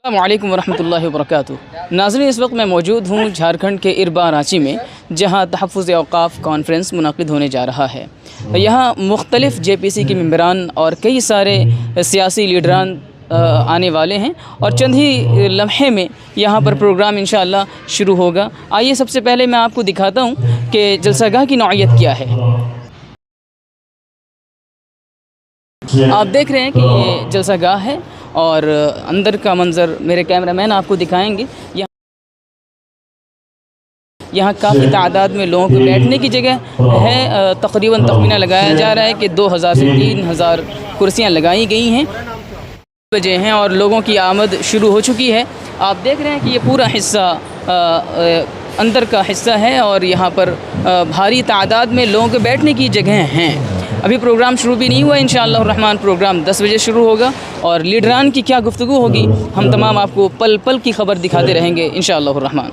السلام علیکم ورحمۃ اللہ وبرکاتہ۔ ناظرین، اس وقت میں موجود ہوں جھارکھنڈ کے اربا رانچی میں، جہاں تحفظ اوقاف کانفرنس منعقد ہونے جا رہا ہے۔ یہاں مختلف جے پی سی کے ممبران اور کئی سارے سیاسی لیڈران آنے والے ہیں، اور چند ہی لمحے میں یہاں پر پروگرام انشاءاللہ شروع ہوگا۔ آئیے سب سے پہلے میں آپ کو دکھاتا ہوں کہ جلسہ گاہ کی نوعیت کیا ہے۔ آپ دیکھ رہے ہیں کہ یہ جلسہ گاہ ہے، اور اندر کا منظر میرے کیمرہ مین آپ کو دکھائیں گے۔ یہاں کافی تعداد میں لوگوں کو بیٹھنے کی جگہ ہے۔ تقریباً تخمینہ لگایا جا رہا ہے کہ 2000 سے 3000 کرسیاں لگائی گئی ہیں بجے ہیں، اور لوگوں کی آمد شروع ہو چکی ہے۔ آپ دیکھ رہے ہیں کہ یہ پورا حصہ اندر کا حصہ ہے، اور یہاں پر بھاری تعداد میں لوگوں کے بیٹھنے کی جگہیں ہیں۔ ابھی پروگرام شروع بھی نہیں ہوا، انشاءاللہ الرحمن پروگرام 10 بجے شروع ہوگا، اور لیڈران کی کیا گفتگو ہوگی ہم تمام آپ کو پل پل کی خبر دکھاتے رہیں گے انشاءاللہ الرحمن۔